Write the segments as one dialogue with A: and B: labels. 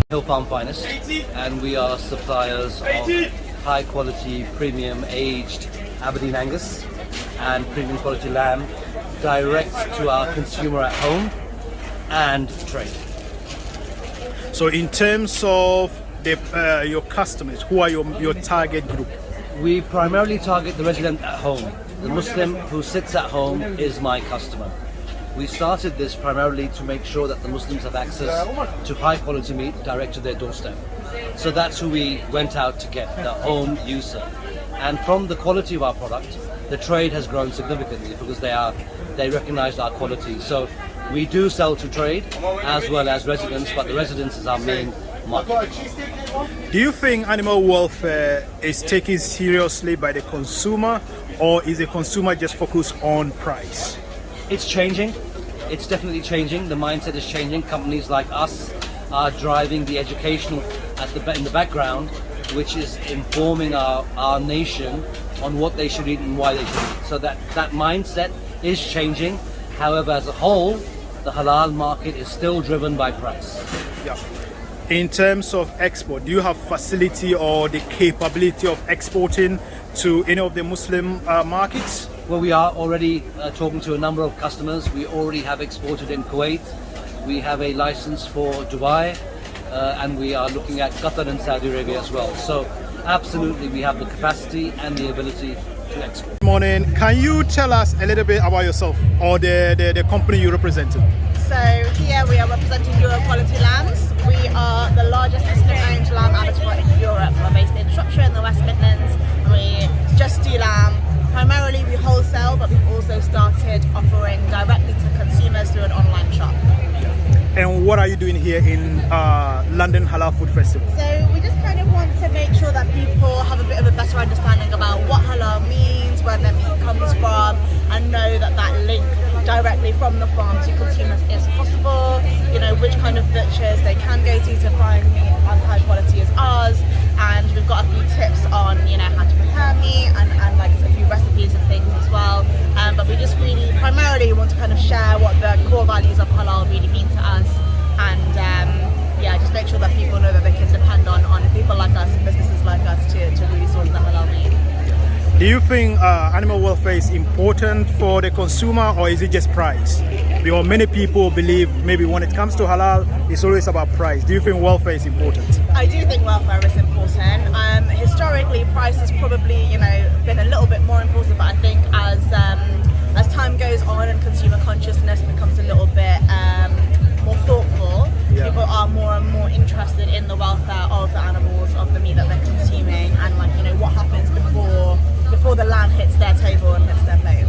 A: Hill Farm Finest, and we are suppliers of high quality, premium aged Aberdeen Angus and premium quality lamb direct to our consumer at home and trade.
B: So in terms of your customers, who are your target group?
A: We primarily target the resident at home. The Muslim who sits at home is my customer. We started this primarily to make sure that the Muslims have access to high quality meat direct to their doorstep. So that's who we went out to get, the home user. And from the quality of our product, the trade has grown significantly because they recognized our quality. So we do sell to trade as well as residents, but the residents is our main market.
B: Do you think animal welfare is taken seriously by the consumer, or is the consumer just focused on price?
A: It's changing. It's definitely changing. The mindset is changing. Companies like us are driving the education in the background, which is informing our nation on what they should eat and why they should eat. So that mindset is changing. However, as a whole, the halal market is still driven by price.
B: Yeah. In terms of export, do you have facility or the capability of exporting to any of the Muslim markets?
A: Well, we are already talking to a number of customers. We already have exported in Kuwait. We have a license for Dubai, and we are looking at Qatar and Saudi Arabia as well. So absolutely, we have the capacity and the ability to export.
B: Good morning. Can you tell us a little bit about yourself or the company you represent?
C: So here we are representing Euro Quality Lambs. We are the largest Muslim-owned lamb abattoir in Europe. We're based in Shropshire in the West Midlands. We just do lamb. Primarily we wholesale, but we've also started offering directly to consumers through an online shop.
B: And what are you doing here in London Halal Food Festival?
C: So we just kind of want to make sure that people have a bit of a better understanding about what halal means, where their meat comes from, and know that that link directly from the farm to consumers is possible. You know, which kind of butchers they can go to find meat as high quality as ours. And we've got a few tips on, you know, how to prepare meat and like a few recipes and things as well. But we just really primarily want to kind of share what the core values of halal really mean to us, and yeah, just make sure that people know that they can depend on people like us and businesses like us to really source the halal meat.
B: Do you think animal welfare is important for the consumer, or is it just price? Because many people believe maybe when it comes to halal, it's always about price. Do you think welfare is important?
C: I do think welfare is important. Historically, price has probably, you know, been a little bit more important, but I think as time goes on and consumer consciousness becomes a little bit more thoughtful, people are more and more interested in the welfare of the animals, of the meat that they're consuming, and like, you know, what happens before the lamb hits their table and hits their plate.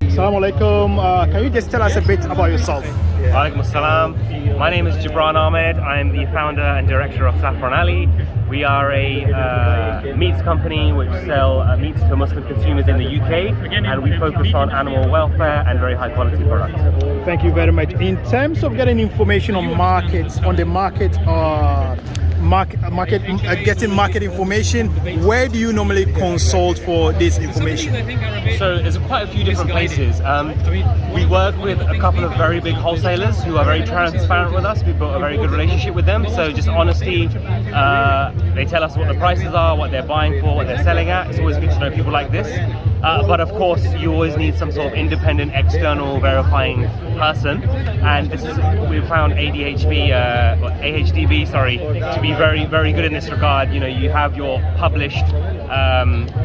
B: Assalamu alaikum. Can you just tell us a bit about yourself?
D: Alaikum assalam. My name is Jibran Ahmed. I'm the founder and director of Saffron Alley. We are a meats company which sell meats to Muslim consumers in the UK, and we focus on animal welfare and very high quality products.
B: Thank you very much. In terms of getting information on markets, getting market information, where do you normally consult for this information?
D: So there's quite a few different places. We work with a couple of very big wholesalers who are very transparent with us. We've built a very good relationship with them. So just honesty, they tell us what the prices are, what they're buying for, what they're selling at. It's always good to know people like this. But of course, you always need some sort of independent, external verifying person. And we've found AHDB, to be very, very good in this regard. You know, you have your published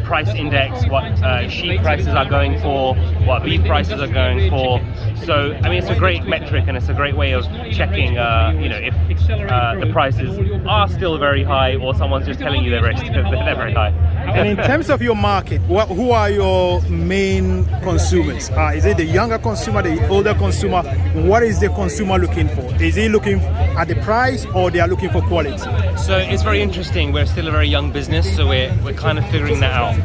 D: price index, what sheep prices are going for, what beef prices are going for. So, I mean, it's a great metric and it's a great way of checking, you know, if the prices are still very high or someone's just telling you they're very high.
B: And in terms of your market, who are your main consumers? Is it the younger consumer, the older consumer? What is the consumer looking for? Is he looking at the price, or they are looking for quality?
D: So it's very interesting. We're still a very young business, so we're kind of figuring that out.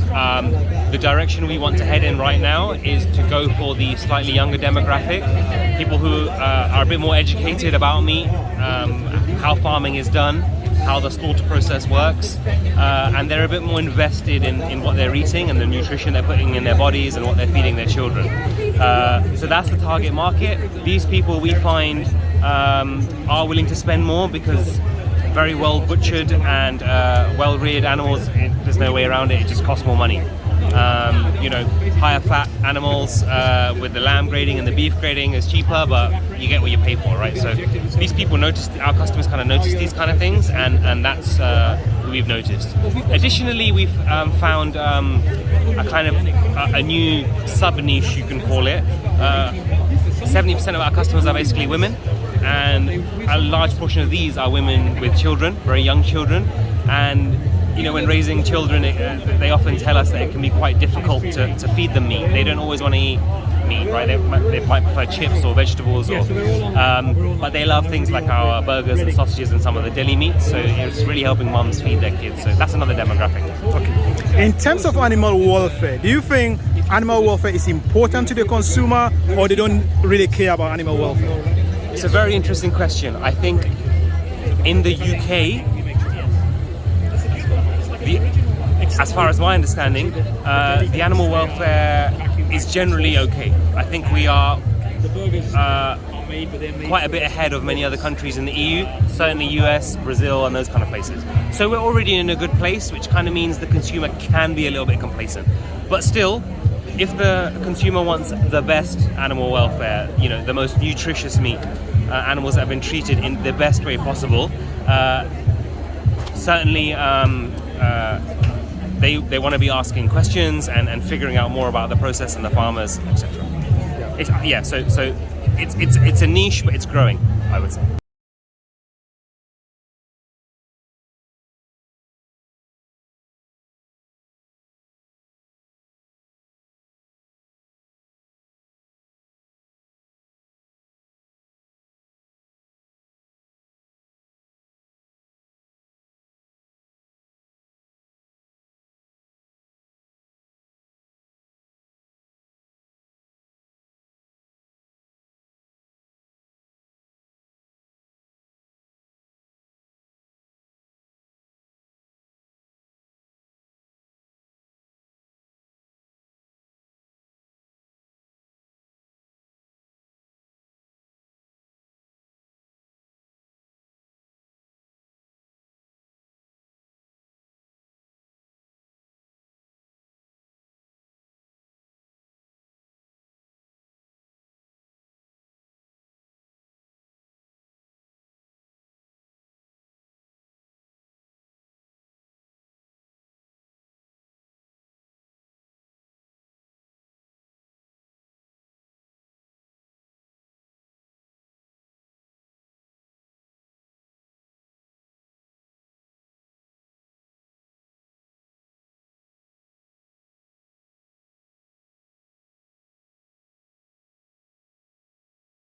D: The direction we want to head in right now is to go for the slightly younger demographic, people who are a bit more educated about meat, how farming is done, how the slaughter process works, and they're a bit more invested in what they're eating and the nutrition they're putting in their bodies and what they're feeding their children. So that's the target market. These people we find are willing to spend more because very well butchered and well reared animals, there's no way around it, it just costs more money. Higher fat animals with the lamb grading and the beef grading is cheaper, but you get what you pay for, right? So these people notice, our customers kind of notice these kind of things, and that's who we've noticed. Additionally, we've found a kind of a new sub niche, you can call it. 70% of our customers are basically women, and a large portion of these are women with children, very young children, and when raising children, they often tell us that it can be quite difficult to feed them meat. They don't always want to eat meat, right? They might prefer chips or vegetables, but they love things like our burgers and sausages and some of the deli meats. So it's really helping mums feed their kids. So that's another demographic.
B: Okay. In terms of animal welfare, do you think animal welfare is important to the consumer, or they don't really care about animal welfare?
D: It's a very interesting question. I think in the UK, as far as my understanding, the animal welfare is generally okay. I think we are quite a bit ahead of many other countries in the EU, certainly US, Brazil, and those kind of places. So we're already in a good place, which kind of means the consumer can be a little bit complacent. But still, if the consumer wants the best animal welfare, the most nutritious meat, animals that have been treated in the best way possible, certainly they want to be asking questions and figuring out more about the process and the farmers, etc. So it's a niche, but it's growing, I would say.